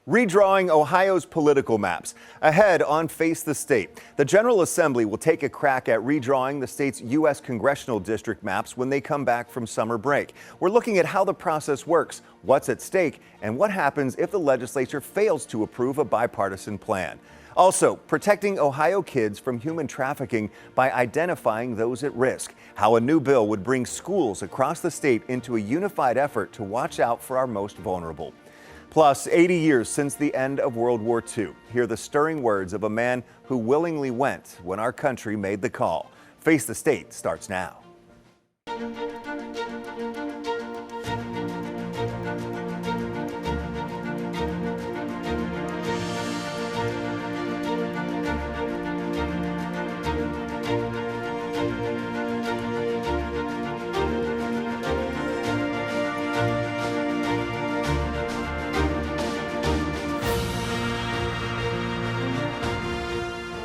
Redrawing Ohio's political maps. Ahead on Face the State, the General Assembly will take a crack at redrawing the state's U.S. congressional district maps when they come back from summer break. We're looking at how the process works, what's at stake, and what happens if the legislature fails to approve a bipartisan plan. Also, protecting Ohio kids from human trafficking by identifying those at risk. How a new bill would bring schools across the state into a unified effort to watch out for our most vulnerable. Plus, 80 years since the end of World War II. Hear the stirring words of a man who willingly went when our country made the call. Face the State starts now.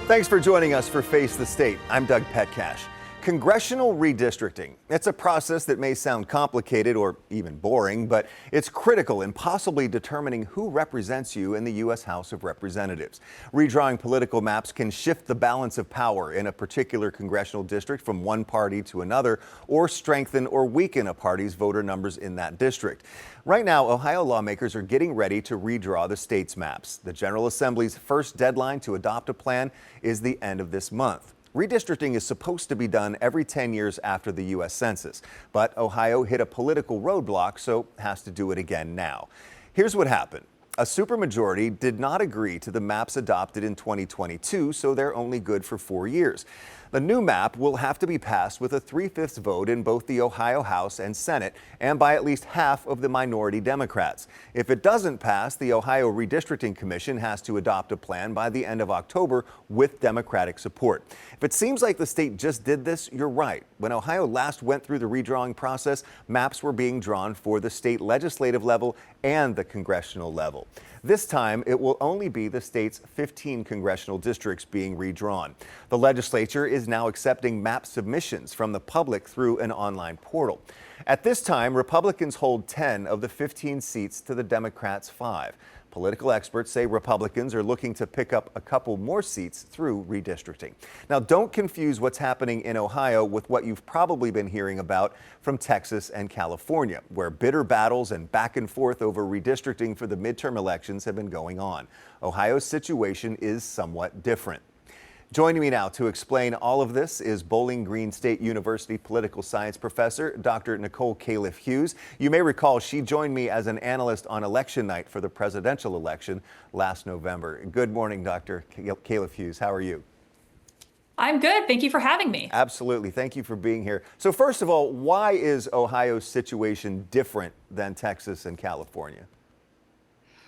Thanks for joining us for Face the State. I'm Doug Petcash. Congressional redistricting. It's a process that may sound complicated or even boring, but it's critical in possibly determining who represents you in the U.S. House of Representatives. Redrawing political maps can shift the balance of power in a particular congressional district from one party to another, or strengthen or weaken a party's voter numbers in that district. Right now, Ohio lawmakers are getting ready to redraw the state's maps. The General Assembly's first deadline to adopt a plan is the end of this month. Redistricting is supposed to be done every 10 years after the U.S. Census, but Ohio hit a political roadblock, so has to do it again now. Here's what happened. A supermajority did not agree to the maps adopted in 2022, so they're only good for 4 years. The new map will have to be passed with a 3/5 vote in both the Ohio House and Senate, and by at least half of the minority Democrats. If it doesn't pass, the Ohio Redistricting Commission has to adopt a plan by the end of October with Democratic support. If it seems like the state just did this, you're right. When Ohio last went through the redrawing process, maps were being drawn for the state legislative level and the congressional level. This time, it will only be the state's 15 congressional districts being redrawn. The legislature is now accepting map submissions from the public through an online portal. At this time, Republicans hold 10 of the 15 seats to the Democrats' 5. Political experts say Republicans are looking to pick up a couple more seats through redistricting. Now, don't confuse what's happening in Ohio with what you've probably been hearing about from Texas and California, where bitter battles and back and forth over redistricting for the midterm elections have been going on. Ohio's situation is somewhat different. Joining me now to explain all of this is Bowling Green State University political science professor, Dr. Nicole Califf-Hughes. You may recall she joined me as an analyst on election night for the presidential election last November. Good morning, Dr. Califf-Hughes. How are you? I'm good. Thank you for having me. Absolutely. Thank you for being here. So first of all, why is Ohio's situation different than Texas and California?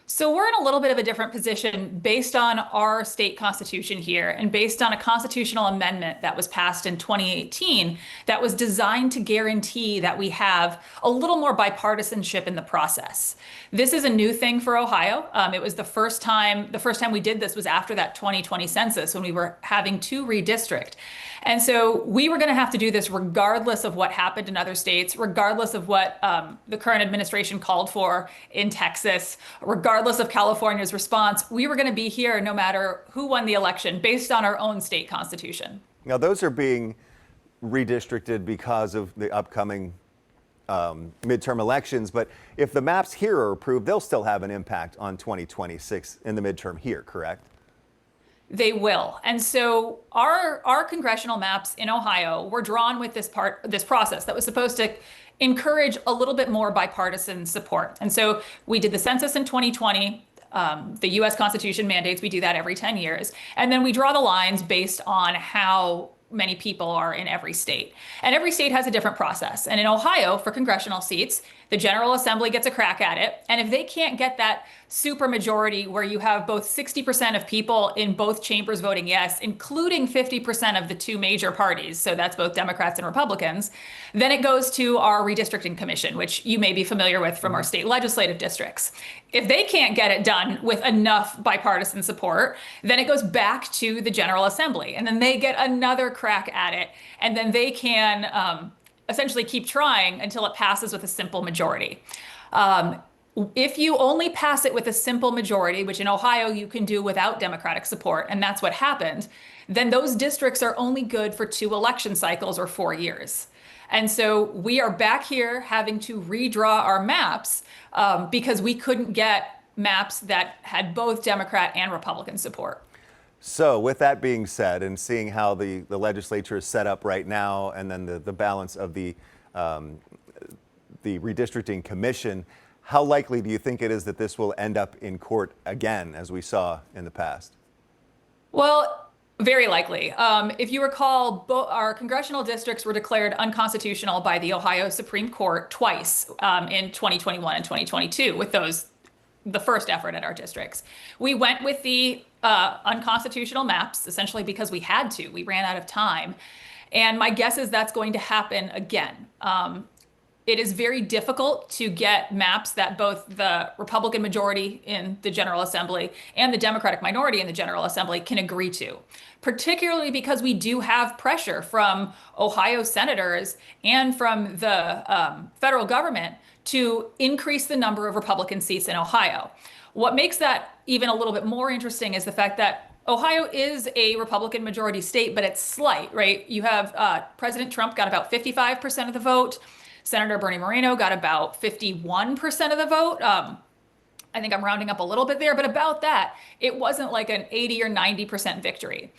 So we're in a little bit of a different position based on our state constitution here and based on a constitutional amendment that was passed in 2018 that was designed to guarantee that we have a little more bipartisanship in the process. This is a new thing for Ohio. It was the first time we did this was after that 2020 census when we were having to redistrict. And so we were going to have to do this regardless of what happened in other states, regardless of what the current administration called for in Texas, regardless of California's response. We were going to be here no matter who won the election based on our own state constitution. Now, those are being redistricted because of the upcoming midterm elections. But if the maps here are approved, they'll still have an impact on 2026 in the midterm here, correct? They will. And so our congressional maps in Ohio were drawn with this process that was supposed to encourage a little bit more bipartisan support. And so we did the census in 2020. The U.S. Constitution mandates we do that every 10 years. And then we draw the lines based on how many people are in every state. And every state has a different process. And in Ohio, for congressional seats, the General Assembly gets a crack at it. And if they can't get that supermajority where you have both 60% of people in both chambers voting yes, including 50% of the two major parties, so that's both Democrats and Republicans, then it goes to our redistricting commission, which you may be familiar with from our state legislative districts. If they can't get it done with enough bipartisan support, then it goes back to the General Assembly, and then they get another crack at it, and then they can essentially keep trying until it passes with a simple majority. If you only pass it with a simple majority, which in Ohio you can do without Democratic support, and that's what happened, then those districts are only good for 2 election cycles or 4 years. And so we are back here having to redraw our maps because we couldn't get maps that had both Democrat and Republican support. So with that being said, and seeing how the legislature is set up right now, and then the balance of the redistricting commission, how likely do you think it is that this will end up in court again, as we saw in the past? Well, very likely. If you recall, our congressional districts were declared unconstitutional by the Ohio Supreme Court twice in 2021 and 2022 with the first effort at our districts. We went with the unconstitutional maps essentially because we had to. We ran out of time. And my guess is that's going to happen again. It is very difficult to get maps that both the Republican majority in the General Assembly and the Democratic minority in the General Assembly can agree to, particularly because we do have pressure from Ohio senators and from the federal government to increase the number of Republican seats in Ohio. What makes that even a little bit more interesting is the fact that Ohio is a Republican majority state, but it's slight, right? You have President Trump got about 55% of the vote. Senator Bernie Moreno got about 51% of the vote. I think I'm rounding up a little bit there, but about that. It wasn't like an 80 or 90% victory.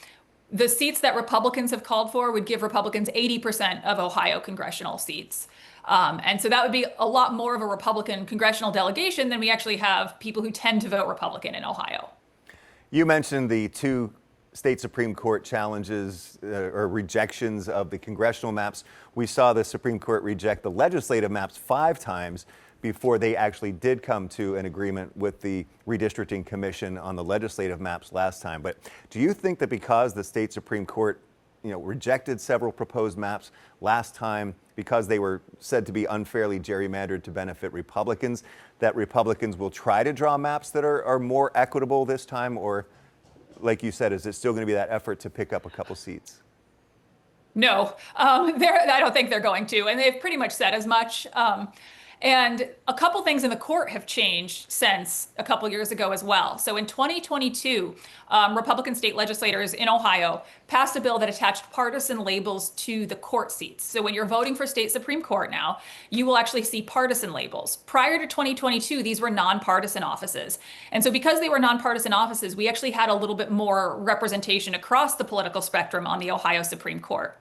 The seats that Republicans have called for would give Republicans 80% of Ohio congressional seats. And so that would be a lot more of a Republican congressional delegation than we actually have people who tend to vote Republican in Ohio. You mentioned the 2 state Supreme Court challenges or rejections of the congressional maps. We saw the Supreme Court reject the legislative maps 5 times before they actually did come to an agreement with the redistricting commission on the legislative maps last time. But do you think that because the state Supreme Court rejected several proposed maps last time because they were said to be unfairly gerrymandered to benefit Republicans, that Republicans will try to draw maps that are more equitable this time? Or, like you said, is it still going to be that effort to pick up a couple seats? No, I don't think they're going to, and they've pretty much said as much. And a couple things in the court have changed since a couple years ago as well. So in 2022, Republican state legislators in Ohio passed a bill that attached partisan labels to the court seats. So when you're voting for state Supreme Court now, you will actually see partisan labels. Prior to 2022, these were nonpartisan offices. And so because they were nonpartisan offices, we actually had a little bit more representation across the political spectrum on the Ohio Supreme Court.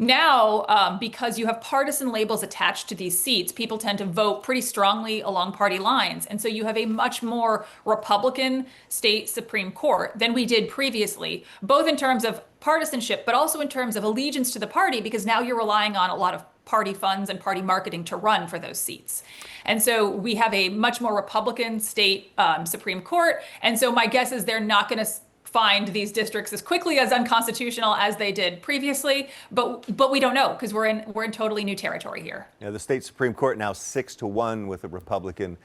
Now, because you have partisan labels attached to these seats, people tend to vote pretty strongly along party lines. And so you have a much more Republican state Supreme Court than we did previously, both in terms of partisanship, but also in terms of allegiance to the party, because now you're relying on a lot of party funds and party marketing to run for those seats. And so we have a much more Republican state Supreme Court. And so my guess is they're not going to find these districts as quickly as unconstitutional as they did previously, but we don't know because we're in totally new territory here. Yeah, the state Supreme Court now 6-1 with a Republican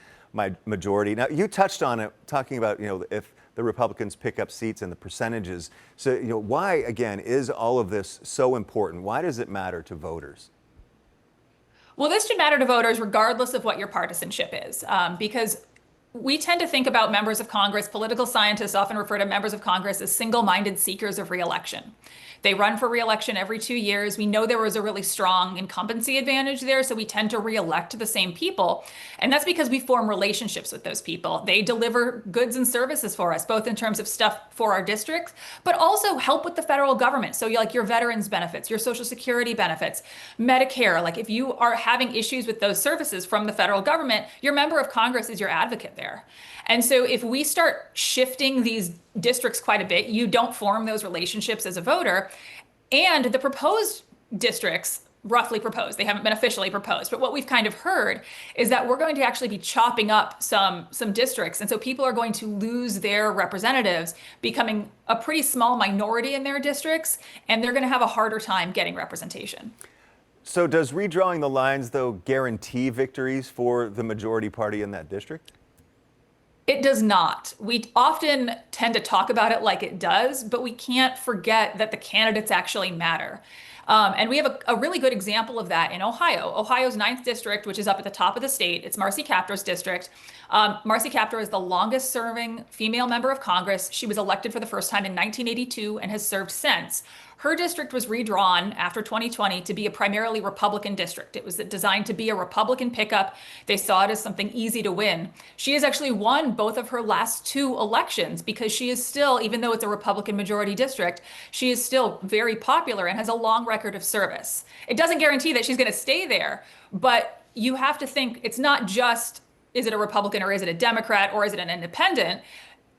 majority. Now you touched on it, talking about if the Republicans pick up seats and the percentages. So why again is all of this so important? Why does it matter to voters? Well, this should matter to voters regardless of what your partisanship is, because we tend to think about members of Congress. Political scientists often refer to members of Congress as single-minded seekers of re-election. They run for re-election every 2 years. We know there was a really strong incumbency advantage there, so we tend to re-elect the same people. And that's because we form relationships with those people. They deliver goods and services for us, both in terms of stuff for our districts, but also help with the federal government. So like your veterans benefits, your Social Security benefits, Medicare. Like if you are having issues with those services from the federal government, your member of Congress is your advocate there. And so if we start shifting these districts quite a bit, you don't form those relationships as a voter. And the proposed districts, roughly proposed, they haven't been officially proposed, but what we've kind of heard is that we're going to actually be chopping up some districts. And so people are going to lose their representatives, becoming a pretty small minority in their districts, and they're going to have a harder time getting representation. So does redrawing the lines, though, guarantee victories for the majority party in that district? It does not. We often tend to talk about it like it does, but we can't forget that the candidates actually matter. And we have a really good example of that in Ohio. Ohio's 9th district, which is up at the top of the state, it's Marcy Kaptur's district. Marcy Kaptur is the longest serving female member of Congress. She was elected for the first time in 1982 and has served since. Her district was redrawn after 2020 to be a primarily Republican district. It was designed to be a Republican pickup. They saw it as something easy to win. She has actually won both of her last 2 elections because she is still, even though it's a Republican majority district, she is still very popular and has a long record of service. It doesn't guarantee that she's going to stay there, but you have to think it's not just, is it a Republican or is it a Democrat or is it an independent?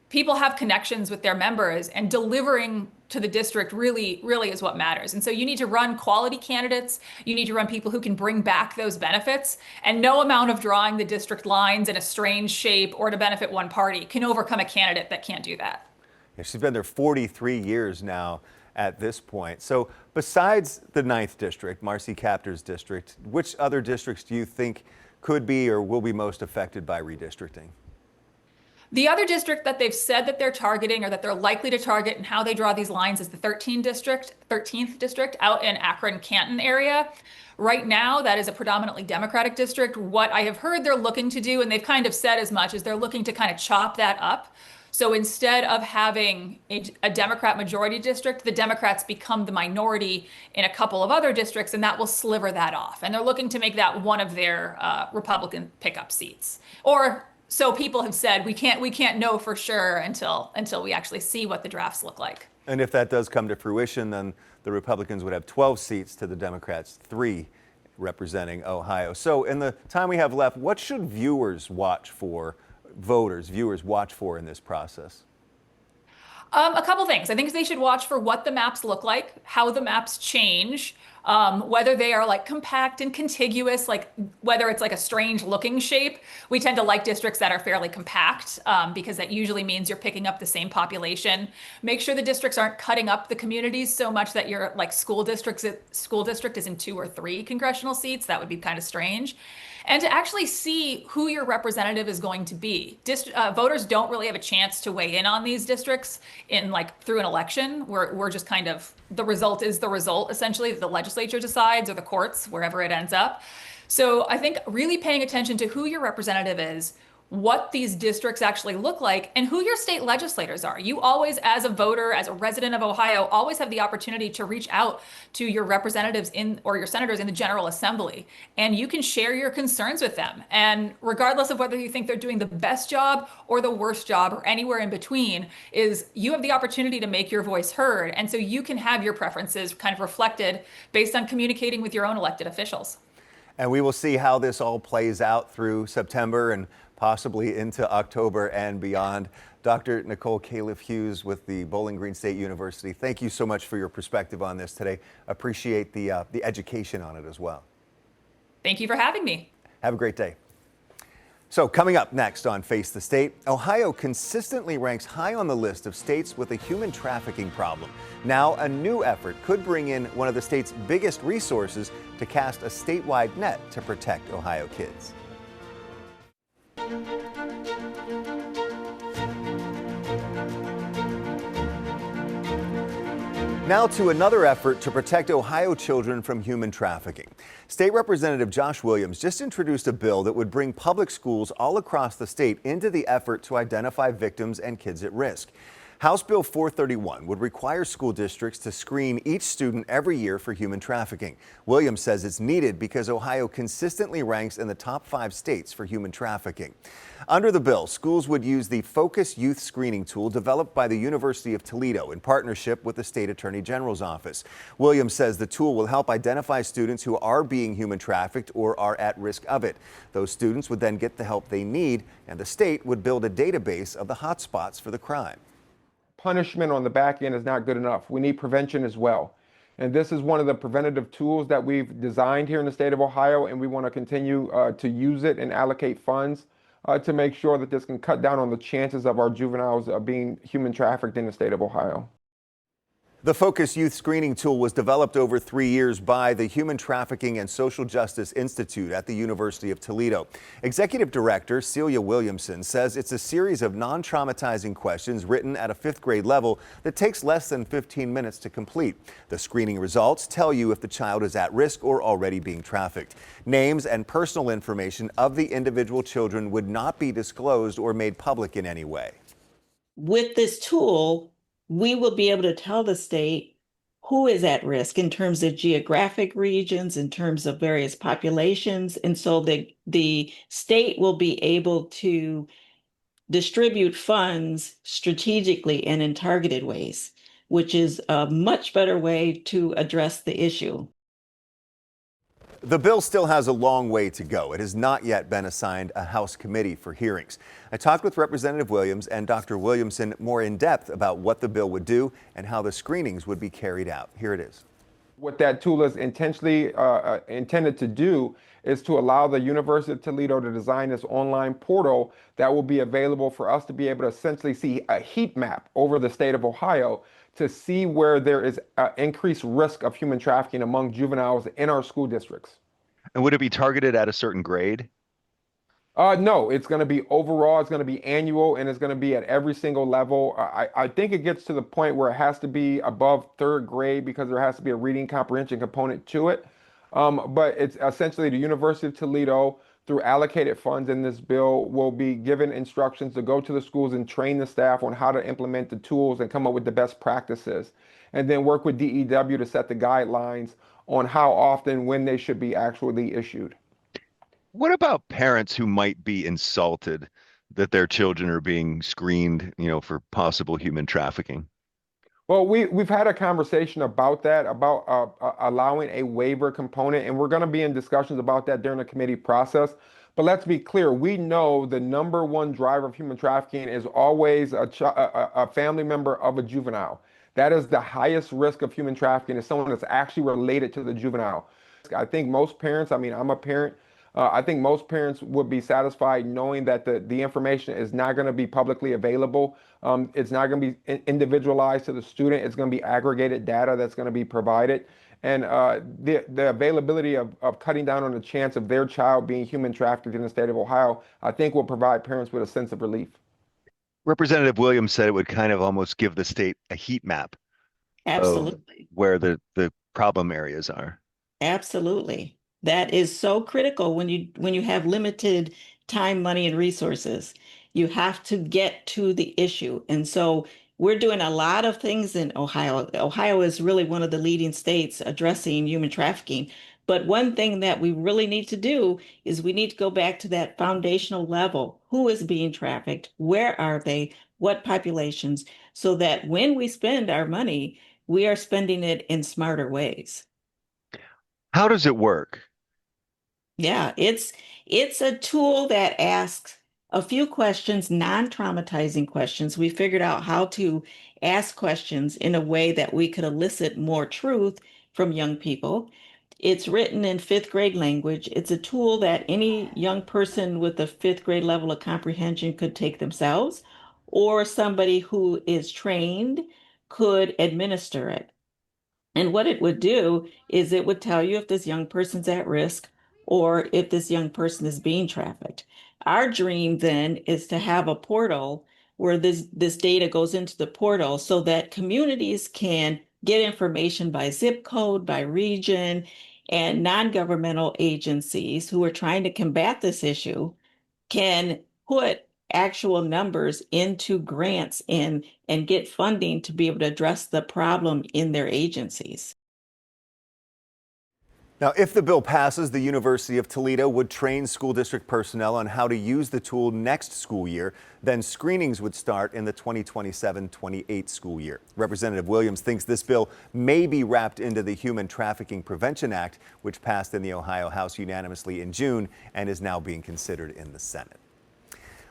People have connections with their members, and delivering to the district really is what matters. And so you need to run quality candidates. You need to run people who can bring back those benefits, and no amount of drawing the district lines in a strange shape or to benefit one party can overcome a candidate that can't do that. Yeah, she's been there 43 years now at this point. So besides the 9th district, Marcy Kaptur's district, which other districts do you think could be or will be most affected by redistricting? The other district that they've said that they're targeting or that they're likely to target and how they draw these lines is the 13th district out in Akron-Canton area. Right now, that is a predominantly Democratic district. What I have heard they're looking to do, and they've kind of said as much, is they're looking to kind of chop that up. So instead of having a Democrat majority district, the Democrats become the minority in a couple of other districts, and that will sliver that off. And they're looking to make that one of their Republican pickup seats. Or so people have said. We can't know for sure until we actually see what the drafts look like. And if that does come to fruition, then the Republicans would have 12 seats to the Democrats' 3 representing Ohio. So in the time we have left, what should viewers watch for, viewers watch for in this process? A couple things. I think they should watch for what the maps look like, how the maps change, whether they are like compact and contiguous, like whether it's like a strange looking shape. We tend to like districts that are fairly compact because that usually means you're picking up the same population. Make sure the districts aren't cutting up the communities so much that your like school district is in 2 or 3 congressional seats. That would be kind of strange. And to actually see who your representative is going to be. Voters don't really have a chance to weigh in on these districts in like through an election. We're just kind of, the result is the result, essentially, that the legislature decides or the courts, wherever it ends up. So I think really paying attention to who your representative is, what these districts actually look like, and who your state legislators are. You always, as a voter, as a resident of Ohio, always have the opportunity to reach out to your representatives or your senators in the General Assembly, and you can share your concerns with them. And regardless of whether you think they're doing the best job or the worst job or anywhere in between, you have the opportunity to make your voice heard. And so you can have your preferences kind of reflected based on communicating with your own elected officials. And we will see how this all plays out through September and possibly into October and beyond. Dr. Nicole Califf-Hughes with the Bowling Green State University, thank you so much for your perspective on this today. Appreciate the education on it as well. Thank you for having me. Have a great day. So coming up next on Face the State, Ohio consistently ranks high on the list of states with a human trafficking problem. Now a new effort could bring in one of the state's biggest resources to cast a statewide net to protect Ohio kids. Now to another effort to protect Ohio children from human trafficking. State Representative Josh Williams just introduced a bill that would bring public schools all across the state into the effort to identify victims and kids at risk. House Bill 431 would require school districts to screen each student every year for human trafficking. Williams says it's needed because Ohio consistently ranks in the top 5 states for human trafficking. Under the bill, schools would use the Focus Youth Screening tool developed by the University of Toledo in partnership with the State Attorney General's office. Williams says the tool will help identify students who are being human trafficked or are at risk of it. Those students would then get the help they need, and the state would build a database of the hotspots for the crime. Punishment on the back end is not good enough. We need prevention as well. And this is one of the preventative tools that we've designed here in the state of Ohio, and we want to continue to use it and allocate funds to make sure that this can cut down on the chances of our juveniles being human trafficked in the state of Ohio. The Focus Youth Screening Tool was developed over 3 years by the Human Trafficking and Social Justice Institute at the University of Toledo. Executive Director Celia Williamson says it's a series of non-traumatizing questions written at a 5th grade level that takes less than 15 minutes to complete. The screening results tell you if the child is at risk or already being trafficked. Names and personal information of the individual children would not be disclosed or made public in any way. With this tool, we will be able to tell the state who is at risk in terms of geographic regions, in terms of various populations. And so the state will be able to distribute funds strategically and in targeted ways, which is a much better way to address the issue. The bill still has a long way to go. It has not yet been assigned a House committee for hearings. I talked with Representative Williams and Dr. Williamson more in depth about what the bill would do and how the screenings would be carried out. Here it is. What that tool is intentionally intended to do is to allow the University of Toledo to design this online portal that will be available for us to be able to essentially see a heat map over the state of Ohio to see where there is increased risk of human trafficking among juveniles in our school districts. And would it be targeted at a certain grade? No, it's going to be overall, it's going to be annual, and it's going to be at every single level. I think it gets to the point where it has to be above 3rd grade because there has to be a reading comprehension component to it. But it's essentially the University of Toledo, through allocated funds in this bill, will be given instructions to go to the schools and train the staff on how to implement the tools and come up with the best practices, and then work with DEW to set the guidelines on how often, when they should be actually issued. What about parents who might be insulted that their children are being screened, for possible human trafficking? Well, we've had a conversation about that, about allowing a waiver component, and we're going to be in discussions about that during the committee process. But let's be clear, we know the number one driver of human trafficking is always a family member of a juvenile. That is the highest risk of human trafficking, is someone that's actually related to the juvenile. I think most parents, I'm a parent, I think most parents would be satisfied knowing that the information is not going to be publicly available. It's not going to be individualized to the student. It's going to be aggregated data that's going to be provided. And the availability of cutting down on the chance of their child being human trafficked in the state of Ohio, I think will provide parents with a sense of relief. Representative Williams said it would kind of almost give the state a heat map Absolutely. of where the problem areas are. Absolutely. That is so critical when you have limited time, money, and resources. You have to get to the issue. And so we're doing a lot of things in Ohio. Ohio is really one of the leading states addressing human trafficking. But one thing that we really need to do is we need to go back to that foundational level. Who is being trafficked? Where are they? What populations? So that when we spend our money, we are spending it in smarter ways. How does it work? Yeah, it's a tool that asks a few questions, non-traumatizing questions. We figured out how to ask questions in a way that we could elicit more truth from young people. It's written in 5th grade language. It's a tool that any young person with a 5th grade level of comprehension could take themselves, or somebody who is trained could administer it. And what it would do is it would tell you if this young person's at risk or if this young person is being trafficked. Our dream then is to have a portal where this data goes into the portal so that communities can get information by zip code, by region, and non-governmental agencies who are trying to combat this issue can put actual numbers into grants and get funding to be able to address the problem in their agencies. Now, if the bill passes, the University of Toledo would train school district personnel on how to use the tool next school year. Then screenings would start in the 2027-28 school year. Representative Williams thinks this bill may be wrapped into the Human Trafficking Prevention Act, which passed in the Ohio House unanimously in June and is now being considered in the Senate.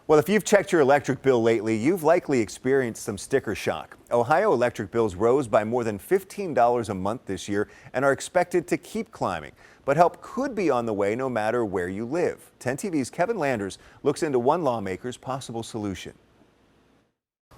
Well, if you've checked your electric bill lately, you've likely experienced some sticker shock. Ohio electric bills rose by more than $15 a month this year and are expected to keep climbing. But help could be on the way no matter where you live. 10 TV's Kevin Landers looks into one lawmaker's possible solution.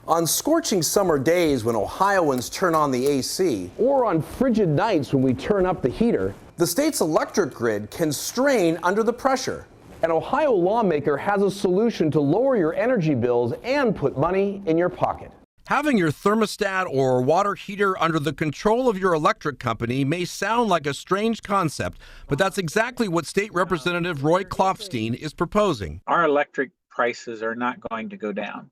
On scorching summer days when Ohioans turn on the AC, or on frigid nights when we turn up the heater, the state's electric grid can strain under the pressure. an Ohio lawmaker has a solution to lower your energy bills and put money in your pocket. Having your thermostat or water heater under the control of your electric company may sound like a strange concept, but that's exactly what State Representative Roy Klopfstein is proposing. Our electric prices are not going to go down.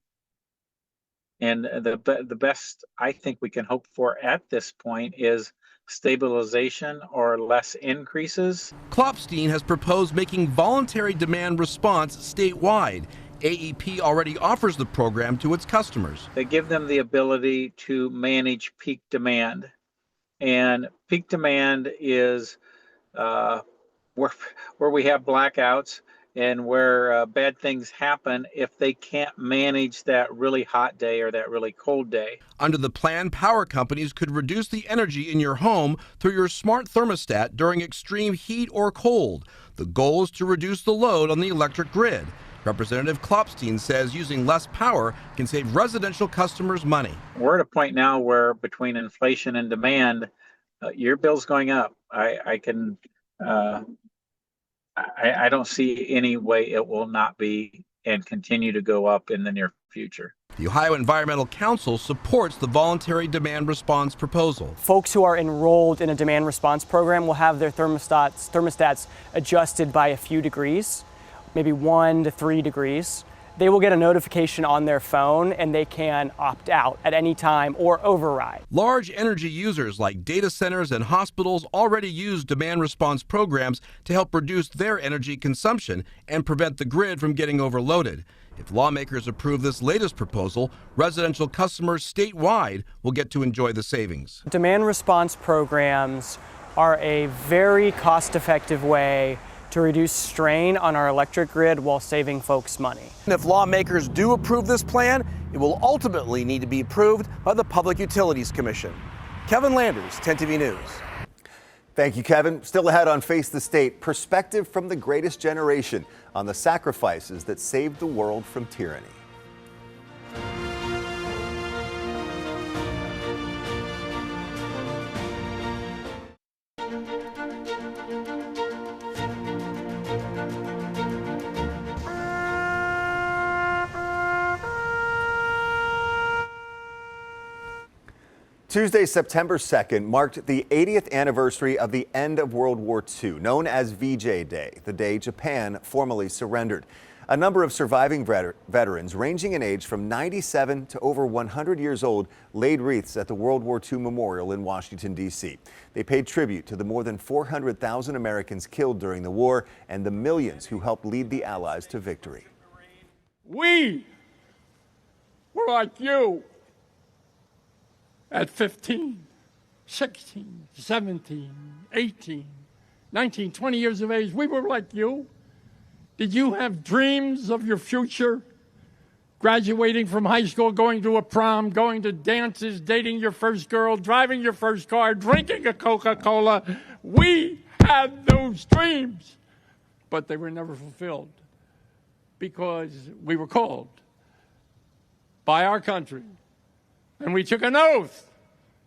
And the best I think we can hope for at this point is stabilization or less increases. Klopfstein has proposed making voluntary demand response statewide. AEP already offers the program to its customers. They give them the ability to manage peak demand. And peak demand is where we have blackouts and where bad things happen if they can't manage that really hot day or that really cold day. Under the plan, power companies could reduce the energy in your home through your smart thermostat during extreme heat or cold. The goal is to reduce the load on the electric grid. Representative Klopfstein says using less power can save residential customers money. We're at a point now where between inflation and demand, your bill's going up. I don't see any way it will not be and continue to go up in the near future. The Ohio Environmental Council supports the voluntary demand response proposal. Folks who are enrolled in a demand response program will have their thermostats adjusted by a few degrees, maybe 1 to 3 degrees. They will get a notification on their phone and they can opt out at any time or override. Large energy users like data centers and hospitals already use demand response programs to help reduce their energy consumption and prevent the grid from getting overloaded. If lawmakers approve this latest proposal, residential customers statewide will get to enjoy the savings. Demand response programs are a very cost-effective way to reduce strain on our electric grid while saving folks money. And if lawmakers do approve this plan, it will ultimately need to be approved by the Public Utilities Commission. Kevin Landers, 10 TV News. Thank you, Kevin. Still ahead on Face the State, perspective from the greatest generation on the sacrifices that saved the world from tyranny. Tuesday, September 2nd, marked the 80th anniversary of the end of World War II, known as VJ Day, the day Japan formally surrendered. A number of surviving veterans, ranging in age from 97 to over 100 years old, laid wreaths at the World War II Memorial in Washington, D.C. They paid tribute to the more than 400,000 Americans killed during the war and the millions who helped lead the Allies to victory. We were like you. At 15, 16, 17, 18, 19, 20 years of age, we were like you. Did you have dreams of your future? Graduating from high school, going to a prom, going to dances, dating your first girl, driving your first car, drinking a Coca-Cola. We had those dreams, but they were never fulfilled because we were called by our country. And we took an oath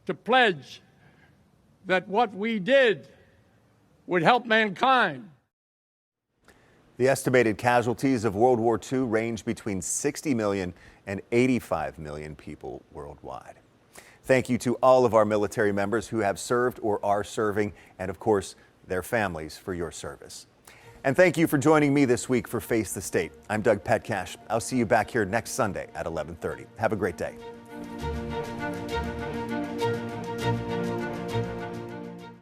to pledge that what we did would help mankind. The estimated casualties of World War II range between 60 million and 85 million people worldwide. Thank you to all of our military members who have served or are serving, and of course, their families for your service. And thank you for joining me this week for Face the State. I'm Doug Petcash. I'll see you back here next Sunday at 11:30. Have a great day.